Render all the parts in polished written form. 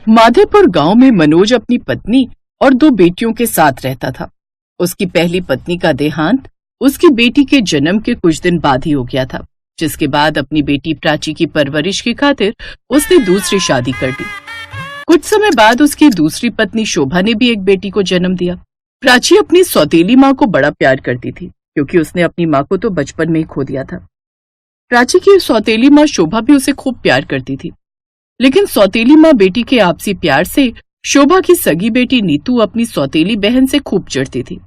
माधेपुर गांव में मनोज अपनी पत्नी और 2 बेटियों के साथ रहता था। उसकी पहली पत्नी का देहांत उसकी बेटी के जन्म के कुछ दिन बाद ही हो गया था, जिसके बाद अपनी बेटी प्राची की परवरिश की खातिर उसने दूसरी शादी कर दी। कुछ समय बाद उसकी दूसरी पत्नी शोभा ने भी एक बेटी को जन्म दिया। प्राची अपनी सौतेली माँ को बड़ा प्यार करती थी, क्योंकि उसने अपनी माँ को तो बचपन में ही खो दिया था। प्राची की सौतेली माँ शोभा भी उसे खूब प्यार करती थी, लेकिन सौतेली माँ बेटी के आपसी प्यार से शोभा की सगी बेटी नीतू अपनी सौतेली बहन से खूब चिढ़ती थी,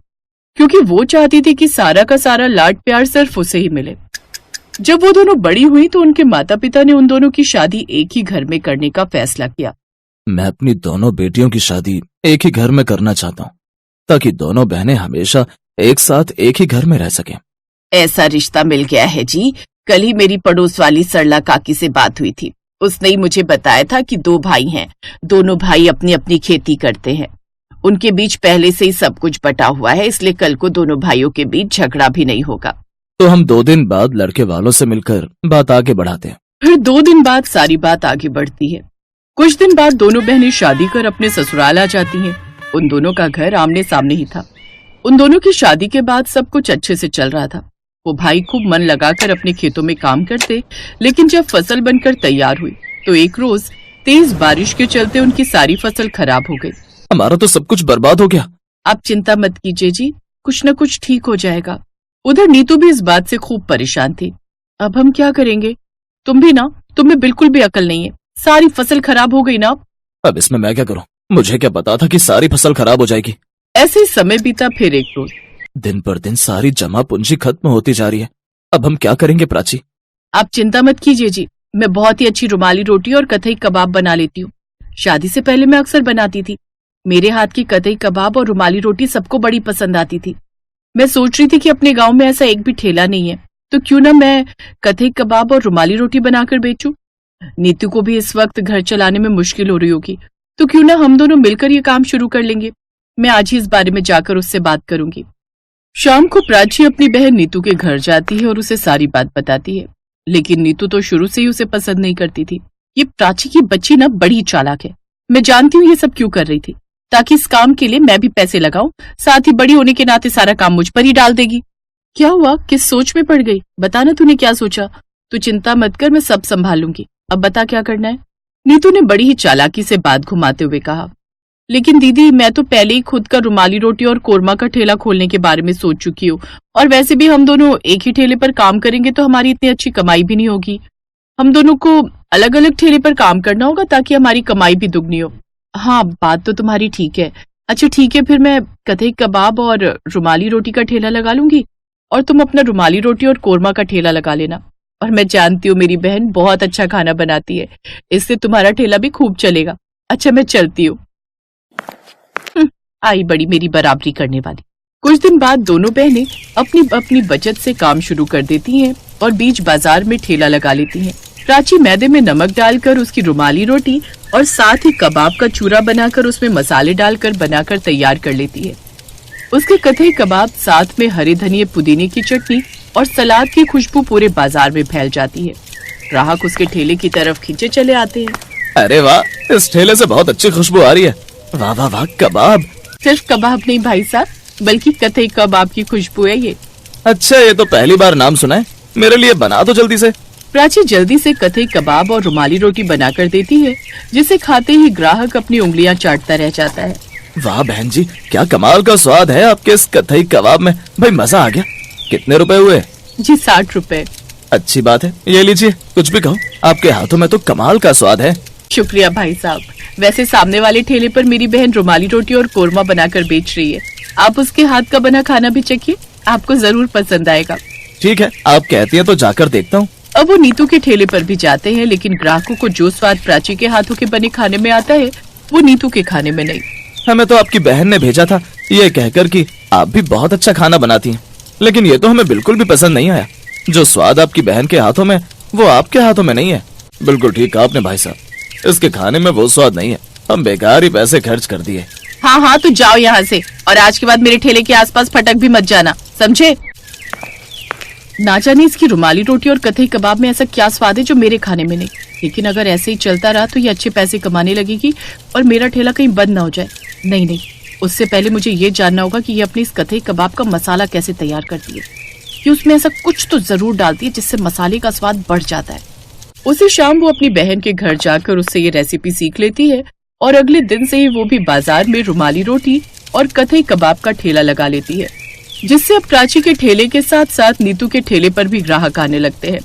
क्योंकि वो चाहती थी कि सारा का सारा लाड प्यार सिर्फ उसे ही मिले। जब वो दोनों बड़ी हुई तो उनके माता पिता ने उन दोनों की शादी एक ही घर में करने का फैसला किया। मैं अपनी दोनों बेटियों की शादी एक ही घर में करना चाहता हूँ, ताकि दोनों बहनें हमेशा एक साथ एक ही घर में रह सकें। ऐसा रिश्ता मिल गया है जी। कल ही मेरी पड़ोस वाली सरला काकी से बात हुई थी। उसने ही मुझे बताया था कि 2 भाई हैं, दोनों भाई अपनी अपनी खेती करते हैं। उनके बीच पहले से ही सब कुछ बटा हुआ है, इसलिए कल को दोनों भाइयों के बीच झगड़ा भी नहीं होगा। तो हम 2 दिन बाद लड़के वालों से मिलकर बात आगे बढ़ाते हैं। फिर 2 दिन बाद सारी बात आगे बढ़ती है। कुछ दिन बाद दोनों बहनें शादी कर अपने ससुराल आ जाती हैं। उन दोनों का घर आमने सामने ही था। उन दोनों की शादी के बाद सब कुछ अच्छे से चल रहा था। वो भाई खूब मन लगाकर अपने खेतों में काम करते, लेकिन जब फसल बनकर तैयार हुई तो एक रोज तेज बारिश के चलते उनकी सारी फसल खराब हो गई। हमारा तो सब कुछ बर्बाद हो गया। आप चिंता मत कीजिए जी, कुछ न कुछ ठीक हो जाएगा। उधर नीतू भी इस बात से खूब परेशान थी। अब हम क्या करेंगे? तुम भी ना, तुम्हें बिल्कुल भी अकल नहीं है। सारी फसल खराब हो गई ना। अब इसमें मैं क्या करूं? मुझे क्या पता था कि सारी फसल खराब हो जाएगी। ऐसे ही समय बीता। फिर एक रोज दिन पर दिन सारी जमा पूंजी खत्म होती जा रही है। अब हम क्या करेंगे प्राची? आप चिंता मत कीजिए जी, मैं बहुत ही अच्छी रुमाली रोटी और कतई कबाब बना लेती हूँ। शादी से पहले मैं अक्सर बनाती थी। मेरे हाथ की कतई कबाब और रुमाली रोटी सबको बड़ी पसंद आती थी। मैं सोच रही थी कि अपने गांव में ऐसा एक भी ठेला नहीं है, तो क्यों ना मैं कतई कबाब और रुमाली रोटी बनाकर बेचूं। नीतू को भी इस वक्त घर चलाने में मुश्किल हो रही होगी, तो क्यों ना हम दोनों मिलकर ये काम शुरू कर लेंगे। मैं आज ही इस बारे में जाकर उससे बात करूंगी। शाम को प्राची अपनी बहन नीतू के घर जाती है और उसे सारी बात बताती है, लेकिन नीतू तो शुरू से ही उसे पसंद नहीं करती थी। ये प्राची की बच्ची ना बड़ी चालाक है। मैं जानती हूँ ये सब क्यों कर रही थी, ताकि इस काम के लिए मैं भी पैसे लगाऊं, साथ ही बड़ी होने के नाते सारा काम मुझ पर ही डाल देगी। क्या हुआ? किस सोच में पड़ गई? बताना तूने क्या सोचा। तू चिंता मत कर, मैं सब संभाल लूंगी। अब बता क्या करना है? नीतू ने बड़ी ही चालाकी से बात घुमाते हुए कहा। लेकिन दीदी, मैं तो पहले ही खुद का रुमाली रोटी और कोरमा का ठेला खोलने के बारे में सोच चुकी हूँ, और वैसे भी हम दोनों एक ही ठेले पर काम करेंगे तो हमारी इतनी अच्छी कमाई भी नहीं होगी। हम दोनों को अलग अलग ठेले पर काम करना होगा ताकि हमारी कमाई भी दुगनी हो। हाँ, बात तो तुम्हारी ठीक है। अच्छा ठीक है, फिर मैं कतई कबाब और रुमाली रोटी का ठेला लगा लूंगी, और तुम अपना रुमाली रोटी और कोरमा का ठेला लगा लेना। और मैं जानती हूँ मेरी बहन बहुत अच्छा खाना बनाती है, इससे तुम्हारा ठेला भी खूब चलेगा। अच्छा मैं चलती हूँ। आई बड़ी मेरी बराबरी करने वाली। कुछ दिन बाद दोनों बहनें अपनी अपनी बचत से काम शुरू कर देती हैं और बीच बाजार में ठेला लगा लेती हैं। प्राची मैदे में नमक डालकर उसकी रुमाली रोटी और साथ ही कबाब का चूरा बनाकर उसमें मसाले डालकर बनाकर तैयार कर लेती है। उसके कतई कबाब साथ में हरे धनिये पुदीने की चटनी और सलाद की खुशबू पूरे बाजार में फैल जाती है। ग्राहक उसके ठेले की तरफ खींचे चले आते हैं। अरे वाह, इस ठेले से बहुत अच्छी खुशबू आ रही है। वाह वाह वाह, कबाब। सिर्फ कबाब नहीं भाई साहब, बल्कि कतई कबाब की खुशबू है ये। अच्छा, ये तो पहली बार नाम सुना है। मेरे लिए बना दो जल्दी से। प्राची जल्दी से कतई कबाब और रुमाली रोटी बनाकर देती है, जिसे खाते ही ग्राहक अपनी उंगलियां चाटता रह जाता है। वाह बहन जी, क्या कमाल का स्वाद है आपके इस कतई कबाब में। भाई मजा आ गया। कितने रुपए हुए? जी 60 रुपए। अच्छी बात है, ये लीजिए। कुछ भी कहो, आपके हाथों में तो कमाल का स्वाद है। शुक्रिया भाई साहब। वैसे सामने वाले ठेले पर मेरी बहन रुमाली रोटी और कोरमा बनाकर बेच रही है। आप उसके हाथ का बना खाना भी चखिए, आपको जरूर पसंद आएगा। ठीक है, आप कहती हैं तो जाकर देखता हूँ। अब वो नीतू के ठेले पर भी जाते हैं, लेकिन ग्राहकों को जो स्वाद प्राची के हाथों के बने खाने में आता है, वो नीतू के खाने में नहीं। हमें तो आपकी बहन ने भेजा था ये कहकर कि आप भी बहुत अच्छा खाना बनाती हैं, लेकिन ये तो हमें बिल्कुल भी पसंद नहीं आया। जो स्वाद आपकी बहन के हाथों में, वो आपके हाथों में नहीं है। बिल्कुल ठीक कहा आपने भाई साहब, इसके खाने में वो स्वाद नहीं है। हम बेकार ही पैसे खर्च कर दिए। हाँ हाँ, तो जाओ यहाँ से, और आज के बाद मेरे ठेले के आसपास फटक भी मत जाना, समझे? ना जाने इसकी रुमाली रोटी और कतई कबाब में ऐसा क्या स्वाद है जो मेरे खाने में नहीं। लेकिन अगर ऐसे ही चलता रहा तो ये अच्छे पैसे कमाने लगेगी और मेरा ठेला कहीं बंद ना हो जाए। नहीं नहीं, उससे पहले मुझे ये जानना होगा कि ये अपने इस कथई कबाब का मसाला कैसे तैयार करती है, कि उसमें ऐसा कुछ तो जरूर डालती है जिससे मसाले का स्वाद बढ़ जाता है। उसी शाम वो अपनी बहन के घर जाकर उससे ये रेसिपी सीख लेती है और अगले दिन से ही वो भी बाजार में रुमाली रोटी और कथई कबाब का ठेला लगा लेती है, जिससे अब प्राची के ठेले के साथ साथ नीतू के ठेले पर भी ग्राहक आने लगते हैं।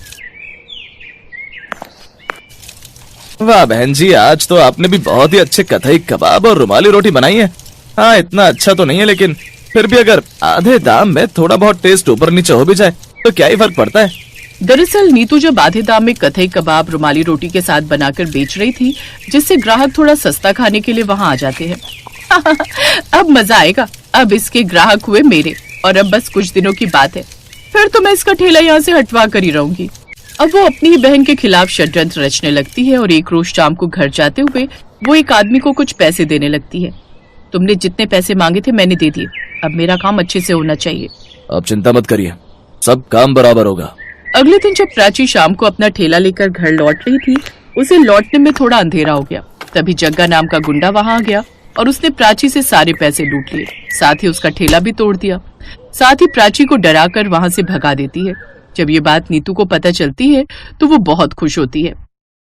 वाह बहन जी, आज तो आपने भी बहुत ही अच्छे कथई कबाब और रुमाली रोटी बनाई है। हाँ, इतना अच्छा तो नहीं है, लेकिन फिर भी अगर आधे दाम में थोड़ा बहुत टेस्ट ऊपर नीचे हो भी जाए तो क्या ही फर्क पड़ता है। दरअसल नीतू जब आधे दाम में कथई कबाब रुमाली रोटी के साथ बनाकर बेच रही थी, जिससे ग्राहक थोड़ा सस्ता खाने के लिए वहाँ आ जाते हैं। अब मजा आएगा, अब इसके ग्राहक हुए मेरे, और अब बस कुछ दिनों की बात है, फिर तो मैं इसका ठेला यहाँ से हटवा कर ही रहूंगी। अब वो अपनी ही बहन के खिलाफ षड्यंत्र रचने लगती है और एक रोज शाम को घर जाते हुए वो एक आदमी को कुछ पैसे देने लगती है। तुमने जितने पैसे मांगे थे मैंने दे दिए, अब मेरा काम अच्छे से होना चाहिए। आप चिंता मत करिए, सब काम बराबर होगा। अगले दिन जब प्राची शाम को अपना ठेला लेकर घर लौट रही थी, उसे लौटने में थोड़ा अंधेरा हो गया। तभी जग्गा नाम का गुंडा वहाँ आ गया और उसने प्राची से सारे पैसे लूट लिए, साथ ही उसका ठेला भी तोड़ दिया। साथ ही प्राची को डराकर वहाँ से भगा देती है। जब ये बात नीतू को पता चलती है तो वो बहुत खुश होती है।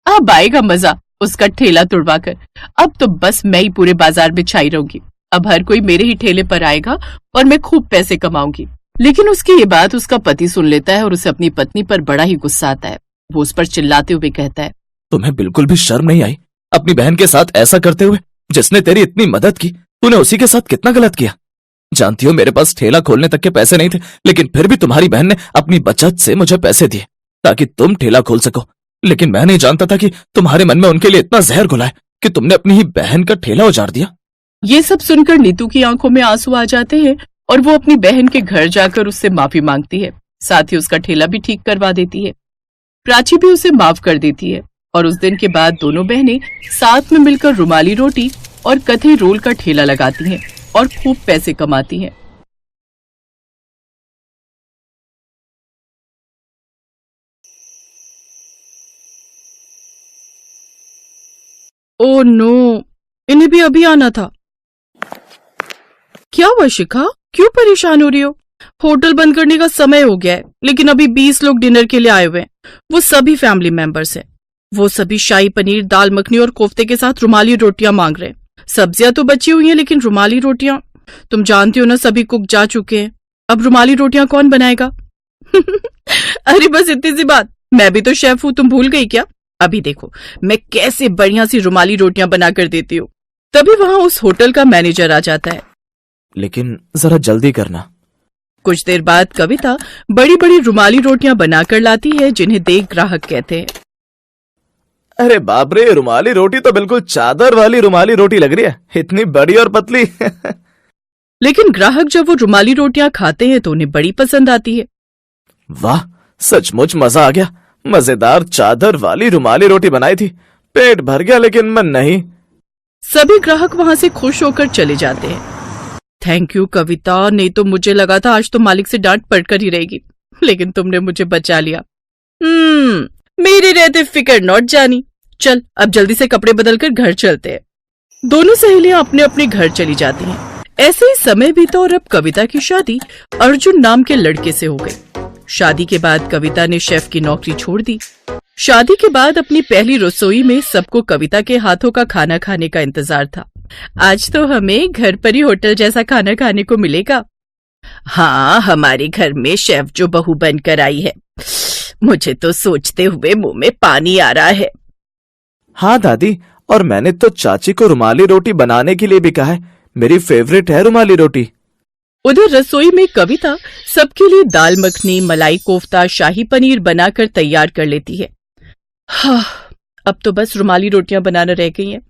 अब आएगा मजा उसका ठेला तोड़वाकर, अब तो बस मैं ही पूरे बाजार में छाई रहूंगी। अब हर कोई मेरे ही ठेले पर आएगा और मैं खूब पैसे कमाऊंगी। लेकिन उसकी ये बात उसका पति सुन लेता है और उसे अपनी पत्नी पर बड़ा ही गुस्सा आता है। वो उस पर चिल्लाते हुए कहता है, तुम्हें बिल्कुल भी शर्म नहीं आई अपनी बहन के साथ ऐसा करते हुए? जिसने तेरी इतनी मदद की, तूने उसी के साथ कितना गलत किया। जानती हो मेरे पास ठेला खोलने तक के पैसे नहीं थे, लेकिन फिर भी तुम्हारी बहन ने अपनी बचत से मुझे पैसे दिए ताकि तुम ठेला खोल सको। लेकिन मैं नहीं जानता था कि तुम्हारे मन में उनके लिए इतना जहर घुला है कि तुमने अपनी ही बहन का ठेला उजाड़ दिया। ये सब सुनकर नीतू की आंखों में आंसू आ जाते हैं और वो अपनी बहन के घर जाकर उससे माफी मांगती है। साथ ही उसका ठेला भी ठीक करवा देती है। प्राची भी उसे माफ कर देती है और उस दिन के बाद दोनों बहनें साथ में मिलकर रुमाली रोटी और कथई रोल का ठेला लगाती हैं और खूब पैसे कमाती हैं। ओह नो, इन्हें भी अभी आना था। क्या हुआ शिखा, क्यों परेशान हो रही हो? होटल बंद करने का समय हो गया है, लेकिन अभी 20 लोग डिनर के लिए आए हुए हैं। वो सभी फैमिली मेंबर्स हैं। वो सभी शाही पनीर, दाल मखनी और कोफ्ते के साथ रुमाली रोटियां मांग रहे हैं। सब्जियां तो बची हुई हैं, लेकिन रुमाली रोटियां, तुम जानती हो ना, सभी कुक जा चुके हैं। अब रुमाली रोटियां कौन बनाएगा? अरे बस इतनी सी बात, मैं भी तो शेफ हूँ, तुम भूल गई क्या? अभी देखो मैं कैसे बढ़िया सी रुमाली रोटियां बना कर देती हूँ। तभी वहां उस होटल का मैनेजर आ जाता है। लेकिन जरा जल्दी करना। कुछ देर बाद कविता बड़ी बड़ी रुमाली रोटियां बनाकर लाती है, जिन्हें देख ग्राहक कहते हैं, अरे बाप रे, रुमाली रोटी तो बिल्कुल चादर वाली रुमाली रोटी लग रही है, इतनी बड़ी और पतली। लेकिन ग्राहक जब वो रुमाली रोटियां खाते हैं तो उन्हें बड़ी पसंद आती है। वाह, सचमुच मजा आ गया। मजेदार चादर वाली रुमाली रोटी बनाई थी, पेट भर गया लेकिन मन नहीं। सभी ग्राहक वहां से खुश होकर चले जाते हैं। थैंक यू कविता, नहीं तो मुझे लगा था आज तो मालिक से डांट पड़कर ही रहेगी, लेकिन तुमने मुझे बचा लिया। मेरे रहते फिकर नॉट जानी। चल अब जल्दी से कपड़े बदलकर घर चलते हैं। दोनों सहेलियां अपने अपने घर चली जाती हैं। ऐसे ही समय बीता और अब कविता की शादी अर्जुन नाम के लड़के से हो गई। शादी के बाद कविता ने शेफ की नौकरी छोड़ दी। शादी के बाद अपनी पहली रसोई में सबको कविता के हाथों का खाना खाने का इंतजार था। आज तो हमें घर पर ही होटल जैसा खाना खाने को मिलेगा। हाँ, हमारे घर में शेफ जो बहू बनकर आई है, मुझे तो सोचते हुए मुंह में पानी आ रहा है। हाँ दादी, और मैंने तो चाची को रुमाली रोटी बनाने के लिए भी कहा है, मेरी फेवरेट है रुमाली रोटी। उधर रसोई में कविता सबके लिए दाल मखनी, मलाई कोफ्ता, शाही पनीर बनाकर तैयार कर लेती है। हाँ, अब तो बस रुमाली रोटियां बनाना रह गई हैं।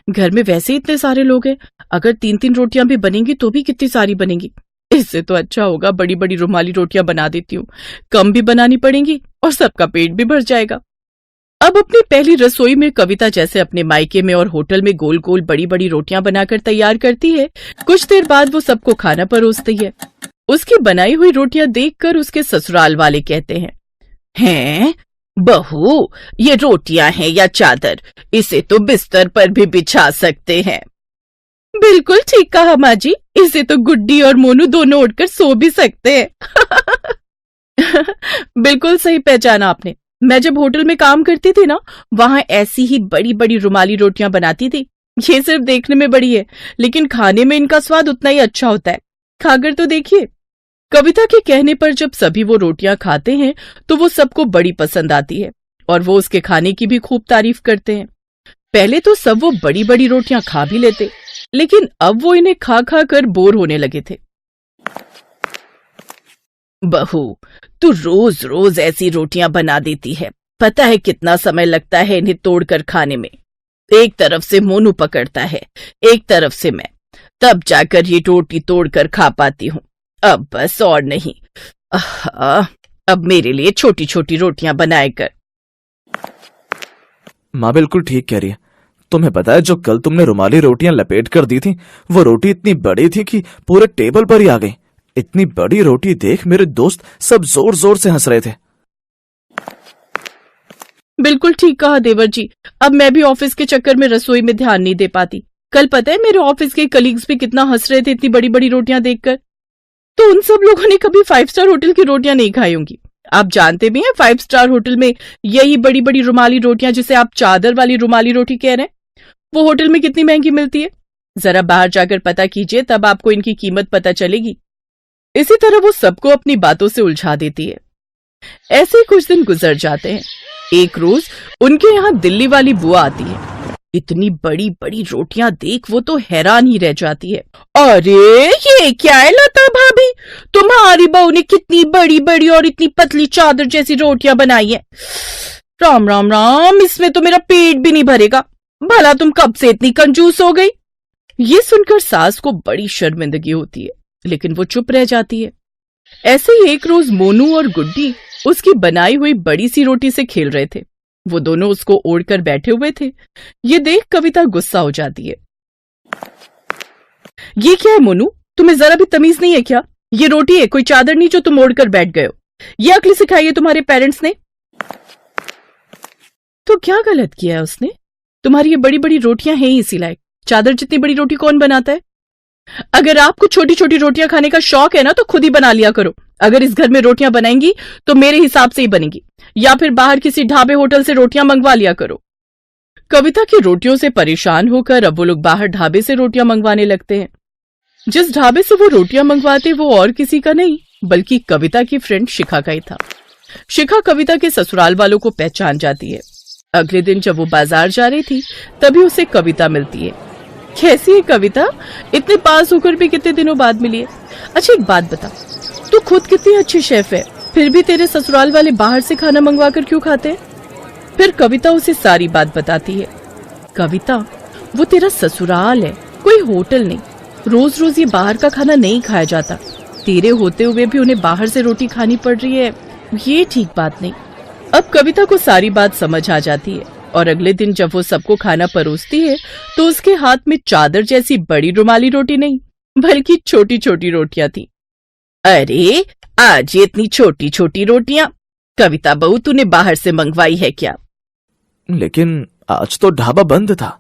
घर में वैसे इतने सारे लोग हैं, अगर 3-3 रोटियां भी बनेंगी तो भी कितनी सारी बनेंगी। इससे तो अच्छा होगा बड़ी बड़ी रुमाली रोटियां बना देती हूँ, कम भी बनानी पड़ेंगी और सबका पेट भी भर जाएगा। अब अपनी पहली रसोई में कविता जैसे अपने मायके में और होटल में गोल गोल बड़ी बड़ी रोटियां बनाकर तैयार करती है। कुछ देर बाद वो सबको खाना परोसती है। उसकी बनाई हुई रोटियां देखकर उसके ससुराल वाले कहते हैं, बहू, ये रोटियां हैं या चादर, इसे तो बिस्तर पर भी बिछा सकते हैं। बिल्कुल ठीक कहा माँ जी, इसे तो गुड्डी और मोनू दोनों उठकर सो भी सकते हैं। बिल्कुल सही पहचाना आपने। मैं जब होटल में काम करती थी ना, वहां ऐसी ही बड़ी बड़ी रुमाली रोटियां बनाती थी। ये सिर्फ देखने में बड़ी है, लेकिन खाने में इनका स्वाद उतना ही अच्छा होता है। खाकर तो देखिए। कविता के कहने पर जब सभी वो रोटियां खाते हैं तो वो सबको बड़ी पसंद आती है और वो उसके खाने की भी खूब तारीफ करते हैं। पहले तो सब वो बड़ी बड़ी रोटियां खा भी लेते, लेकिन अब वो इन्हें खा खा कर बोर होने लगे थे। बहू, तू रोज रोज ऐसी रोटियां बना देती है। पता है कितना समय लगता है इन्हें तोड़कर खाने में। एक तरफ से मोनू पकड़ता है, एक तरफ से मैं, तब जाकर ये रोटी तोड़कर खा पाती हूँ। अब बस और नहीं। अब मेरे लिए छोटी छोटी रोटियां बनाए कर। माँ बिल्कुल ठीक कह रही है। तुम्हें पता है, जो कल तुमने रुमाली रोटियां लपेट कर दी थी, वो रोटी इतनी बड़ी थी कि पूरे टेबल पर ही आ गई। इतनी बड़ी रोटी देख मेरे दोस्त सब जोर जोर से हंस रहे थे। बिल्कुल ठीक कहा देवर जी। अब मैं भी ऑफिस के चक्कर में रसोई में ध्यान नहीं दे पाती। कल पता है मेरे ऑफिस के कलीग्स भी कितना हंस रहे थे इतनी बड़ी बड़ी रोटियां देखकर। तो उन सब लोगों ने कभी 5 स्टार होटल की रोटियां नहीं खाई होंगी। आप जानते भी हैं 5 स्टार होटल में यही बड़ी बड़ी रुमाली रोटियां, जिसे आप चादर वाली रुमाली रोटी कह रहे हैं, वो होटल में कितनी महंगी मिलती है। जरा बाहर जाकर पता कीजिए, तब आपको इनकी कीमत पता चलेगी। इसी तरह वो सबको अपनी बातों से उलझा देती है। ऐसे ही कुछ दिन गुजर जाते हैं। एक रोज उनके यहाँ दिल्ली वाली बुआ आती है। इतनी बड़ी बड़ी रोटियां देख वो तो हैरान ही रह जाती है। अरे ये क्या है लता भाभी, तुम्हारी बहू ने कितनी बड़ी बड़ी और इतनी पतली चादर जैसी रोटियां बनाई है। राम राम राम, इसमें तो मेरा पेट भी नहीं भरेगा। भला तुम कब से इतनी कंजूस हो गई। ये सुनकर सास को बड़ी शर्मिंदगी होती है, लेकिन वो चुप रह जाती है। ऐसे ही एक रोज मोनू और गुड्डी उसकी बनाई हुई बड़ी सी रोटी से खेल रहे थे। वो दोनों उसको ओढ़कर बैठे हुए थे। ये देख कविता गुस्सा हो जाती है। ये क्या है मोनू, तुम्हें जरा भी तमीज नहीं है क्या? ये रोटी है, कोई चादर नहीं जो तुम ओढ़कर बैठ गए हो। ये अक्ल सिखाई है तुम्हारे पेरेंट्स ने। तो क्या गलत किया है उसने? तुम्हारी ये बड़ी बड़ी रोटियां हैं ही इसी लायक। चादर जितनी बड़ी रोटी कौन बनाता है? अगर आपको छोटी छोटी रोटियां खाने का शौक है ना, तो खुद ही बना लिया करो। अगर इस घर में रोटियां बनाएंगी तो मेरे हिसाब से ही बनेगी, या फिर बाहर किसी ढाबे होटल से रोटियां मंगवा लिया करो। कविता की रोटियों से परेशान होकर अब वो लोग बाहर ढाबे से रोटियां मंगवाने लगते हैं। जिस ढाबे से वो रोटियां मंगवाते वो और किसी का नहीं, बल्कि कविता की फ्रेंड शिखा का ही था। शिखा कविता के ससुराल वालों को पहचान जाती है। अगले दिन जब वो बाजार जा रही थी, तभी उसे कविता मिलती है। कैसी है कविता? इतने पास होकर भी कितने दिनों बाद मिली है। अच्छा एक बात बता, तू खुद कितनी अच्छी शेफ है, फिर भी तेरे ससुराल वाले बाहर से खाना मंगवा कर क्यों खाते हैं? फिर कविता उसे सारी बात बताती है। कविता, वो तेरा ससुराल है, कोई होटल नहीं। रोज रोज ये बाहर का खाना नहीं खाया जाता। तेरे होते हुए भी उन्हें बाहर से रोटी खानी पड़ रही है, ये ठीक बात नहीं। अब कविता को सारी बात समझ आ जाती है और अगले दिन जब वो सबको खाना परोसती है तो उसके हाथ में चादर जैसी बड़ी रुमाली रोटी नहीं, बल्कि छोटी छोटी रोटियां थी। अरे आज ये इतनी छोटी छोटी रोटियां, कविता बहू तूने बाहर से मंगवाई है क्या? लेकिन आज तो ढाबा बंद था।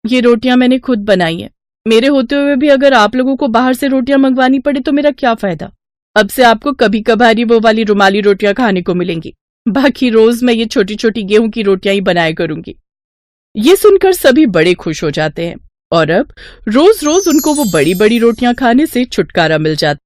ये रोटियां मैंने खुद बनाई है। मेरे होते हुए भी अगर आप लोगों को बाहर से रोटियां मंगवानी पड़े तो मेरा क्या फायदा। अब से आपको कभी कभार ही वो वाली रुमाली रोटियां खाने को मिलेंगी, बाकी रोज मैं ये छोटी छोटी गेहूं की रोटियां ही बनाया करूंगी। ये सुनकर सभी बड़े खुश हो जाते हैं और अब रोज रोज उनको वो बड़ी बड़ी रोटियां खाने से छुटकारा मिल जाता है।